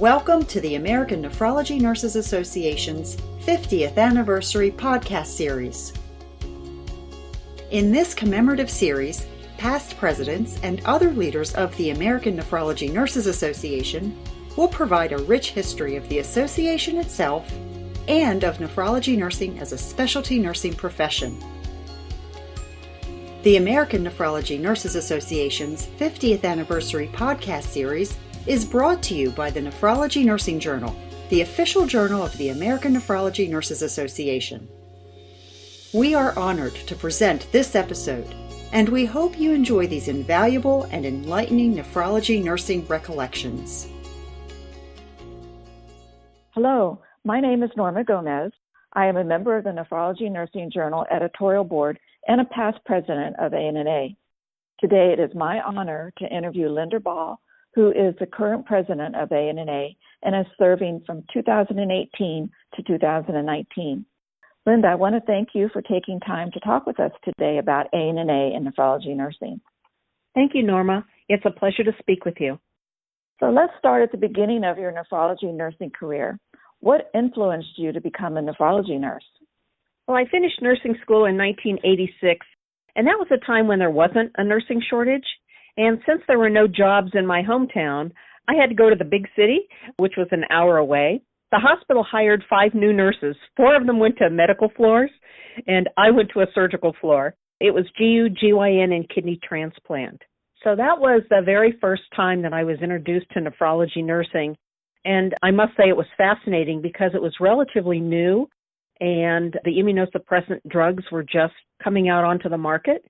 Welcome to the American Nephrology Nurses Association's 50th Anniversary podcast series. In this commemorative series, past presidents and other leaders of the American Nephrology Nurses Association will provide a rich history of the association itself and of nephrology nursing as a specialty nursing profession. The American Nephrology Nurses Association's 50th Anniversary podcast series is brought to you by the Nephrology Nursing Journal, the official journal of the American Nephrology Nurses Association. We are honored to present this episode, and we hope you enjoy these invaluable and enlightening nephrology nursing recollections. Hello, my name is Norma Gomez. I am a member of the Nephrology Nursing Journal Editorial Board and a past president of ANNA. Today it is my honor to interview Lynda, who is the current president of ANNA and is serving from 2018 to 2019. Lynda, I want to thank you for taking time to talk with us today about ANNA and nephrology nursing. Thank you, Norma. It's a pleasure to speak with you. So let's start at the beginning of your nephrology nursing career. What influenced you to become a nephrology nurse? Well, I finished nursing school in 1986, and that was a time when there wasn't a nursing shortage. And since there were no jobs in my hometown, I had to go to the big city, which was an hour away. The hospital hired 5 new nurses. 4 of them went to medical floors, and I went to a surgical floor. It was GU, GYN, and kidney transplant. So that was the very first time that I was introduced to nephrology nursing. And I must say it was fascinating because it was relatively new, and the immunosuppressant drugs were just coming out onto the market.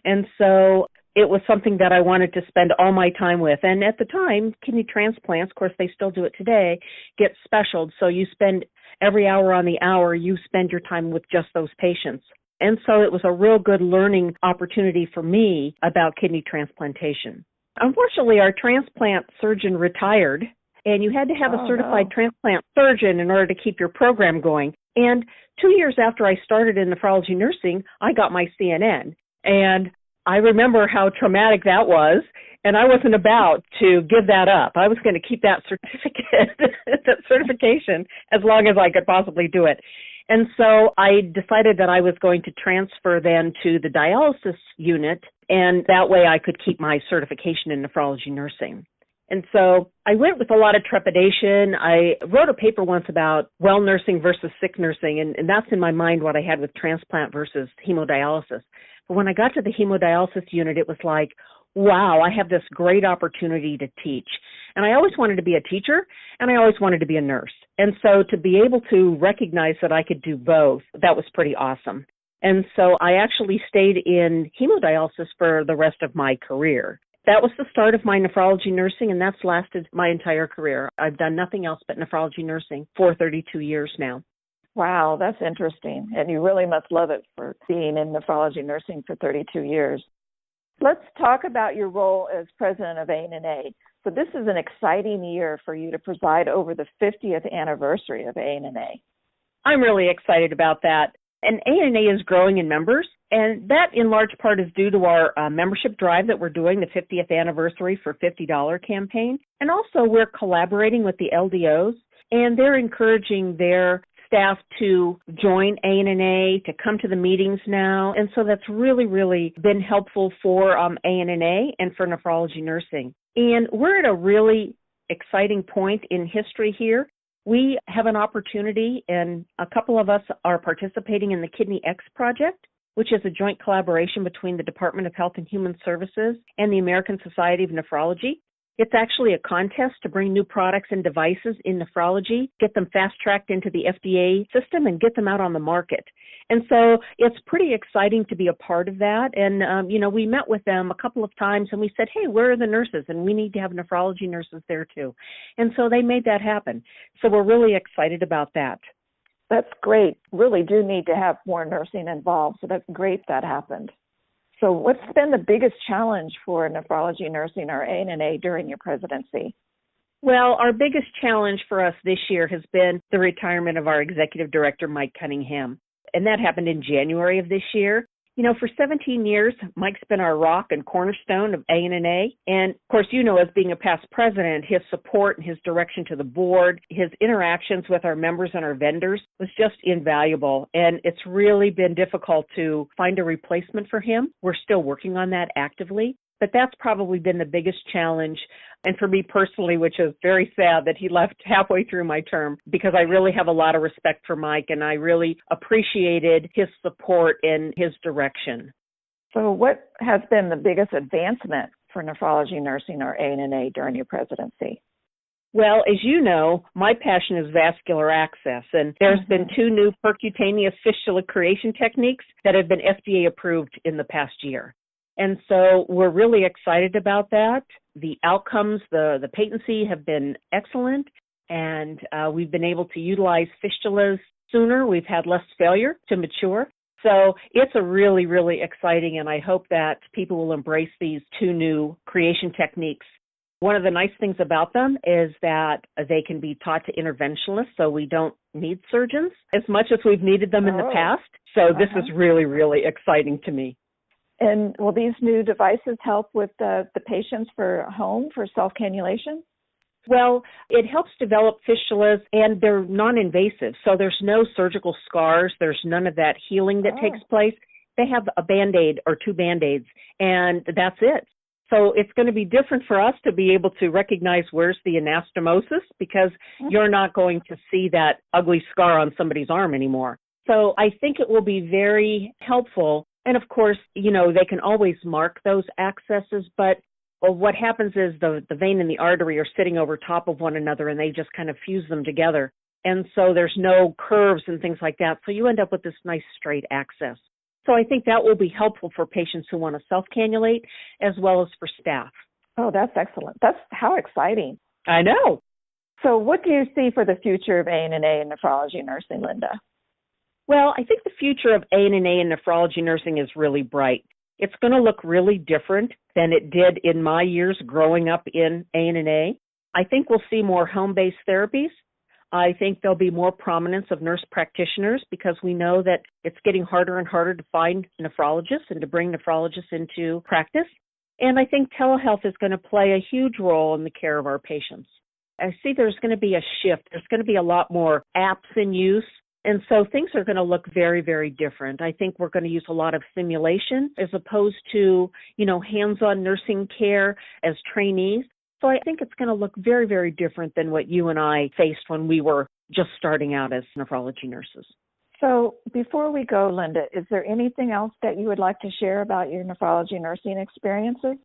And so it was something that I wanted to spend all my time with. And at the time, kidney transplants, of course, they still do it today, get specialed. So you spend every hour on the hour, you spend your time with just those patients. And so it was a real good learning opportunity for me about kidney transplantation. Unfortunately, our transplant surgeon retired, and you had to have a certified transplant surgeon in order to keep your program going. And 2 years after I started in nephrology nursing, I got my CNN. And I remember how traumatic that was, and I wasn't about to give that up. I was going to keep that certificate, that certification, as long as I could possibly do it. And so I decided that I was going to transfer then to the dialysis unit, and that way I could keep my certification in nephrology nursing. And so I went with a lot of trepidation. I wrote a paper once about well nursing versus sick nursing, and that's in my mind what I had with transplant versus hemodialysis. But when I got to the hemodialysis unit, it was like, wow, I have this great opportunity to teach. And I always wanted to be a teacher, and I always wanted to be a nurse. And so to be able to recognize that I could do both, that was pretty awesome. And so I actually stayed in hemodialysis for the rest of my career. That was the start of my nephrology nursing, and that's lasted my entire career. I've done nothing else but nephrology nursing for 32 years now. Wow, that's interesting. And you really must love it for being in nephrology nursing for 32 years. Let's talk about your role as president of ANNA. So this is an exciting year for you to preside over the 50th anniversary of ANNA. I'm really excited about that. And ANNA is growing in members, and that in large part is due to our membership drive that we're doing, the 50th anniversary for $50 campaign. And also we're collaborating with the LDOs, and they're encouraging their staff to join ANNA, to come to the meetings now. And so that's really, really been helpful for ANNA and for nephrology nursing. And we're at a really exciting point in history here. We have an opportunity, and a couple of us are participating in the Kidney X project, which is a joint collaboration between the Department of Health and Human Services and the American Society of Nephrology. It's actually a contest to bring new products and devices in nephrology, get them fast-tracked into the FDA system, and get them out on the market. And so it's pretty exciting to be a part of that. And, we met with them a couple of times, and we said, hey, where are the nurses? And we need to have nephrology nurses there, too. And so they made that happen. So we're really excited about that. That's great. Really do need to have more nursing involved. So that's great that happened. So what's been the biggest challenge for nephrology nursing or ANNA during your presidency? Well, our biggest challenge for us this year has been the retirement of our executive director, Mike Cunningham. And that happened in January of this year. For 17 years, Mike's been our rock and cornerstone of ANNA. And, of course, as being a past president, his support and his direction to the board, his interactions with our members and our vendors was just invaluable. And it's really been difficult to find a replacement for him. We're still working on that actively. But that's probably been the biggest challenge. And for me personally, which is very sad that he left halfway through my term, because I really have a lot of respect for Mike and I really appreciated his support and his direction. So what has been the biggest advancement for nephrology nursing or ANNA during your presidency? Well, as you know, my passion is vascular access, and there's been 2 new percutaneous fistula creation techniques that have been FDA approved in the past year. And so we're really excited about that. The outcomes, the patency have been excellent, and we've been able to utilize fistulas sooner. We've had less failure to mature. So it's a really, really exciting, and I hope that people will embrace these 2 new creation techniques. One of the nice things about them is that they can be taught to interventionalists, so we don't need surgeons as much as we've needed them in the past. So this is really, really exciting to me. And will these new devices help with the patients for home, for self-cannulation? Well, it helps develop fistulas, and they're non-invasive. So there's no surgical scars. There's none of that healing that takes place. They have a Band-Aid or 2 Band-Aids, and that's it. So it's going to be different for us to be able to recognize where's the anastomosis, because you're not going to see that ugly scar on somebody's arm anymore. So I think it will be very helpful. And of course, they can always mark those accesses, but what happens is the vein and the artery are sitting over top of one another and they just kind of fuse them together. And so there's no curves and things like that. So you end up with this nice straight access. So I think that will be helpful for patients who want to self-cannulate as well as for staff. Oh, that's excellent. That's how exciting. I know. So what do you see for the future of ANNA and nephrology nursing, Lynda? Well, I think the future of ANNA and nephrology nursing is really bright. It's going to look really different than it did in my years growing up in ANNA. I think we'll see more home-based therapies. I think there'll be more prominence of nurse practitioners because we know that it's getting harder and harder to find nephrologists and to bring nephrologists into practice. And I think telehealth is going to play a huge role in the care of our patients. I see there's going to be a shift. There's going to be a lot more apps in use. And so things are going to look very, very different. I think we're going to use a lot of simulation as opposed to, hands-on nursing care as trainees. So I think it's going to look very, very different than what you and I faced when we were just starting out as nephrology nurses. So before we go, Lynda, is there anything else that you would like to share about your nephrology nursing experiences?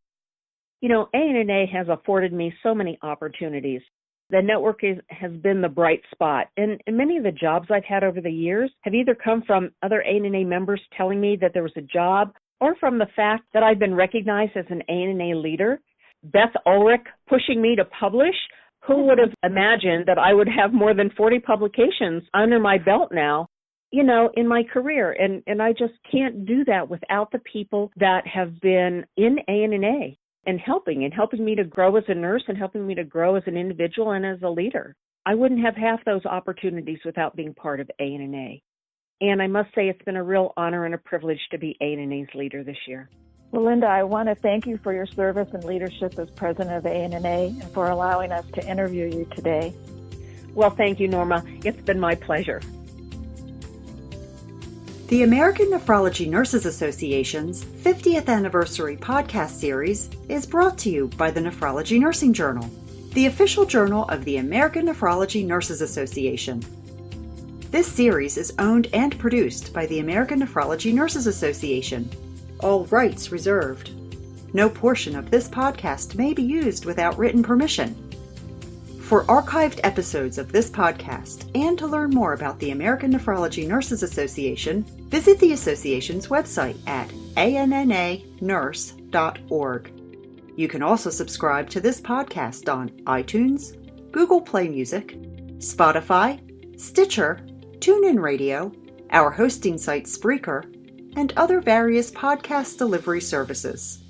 ANNA has afforded me so many opportunities. The network has been the bright spot. And many of the jobs I've had over the years have either come from other ANNA members telling me that there was a job or from the fact that I've been recognized as an ANNA leader. Beth Ulrich pushing me to publish. Who would have imagined that I would have more than 40 publications under my belt now, in my career? And I just can't do that without the people that have been in ANNA. And helping me to grow as a nurse and helping me to grow as an individual and as a leader. I wouldn't have half those opportunities without being part of ANNA. And I must say it's been a real honor and a privilege to be ANNA's leader this year. Well, Lynda, I want to thank you for your service and leadership as president of ANNA and for allowing us to interview you today. Well, thank you, Norma. It's been my pleasure. The American Nephrology Nurses Association's 50th anniversary podcast series is brought to you by the Nephrology Nursing Journal, the official journal of the American Nephrology Nurses Association. This series is owned and produced by the American Nephrology Nurses Association. All rights reserved. No portion of this podcast may be used without written permission. For archived episodes of this podcast and to learn more about the American Nephrology Nurses Association, visit the association's website at annanurse.org. You can also subscribe to this podcast on iTunes, Google Play Music, Spotify, Stitcher, TuneIn Radio, our hosting site Spreaker, and other various podcast delivery services.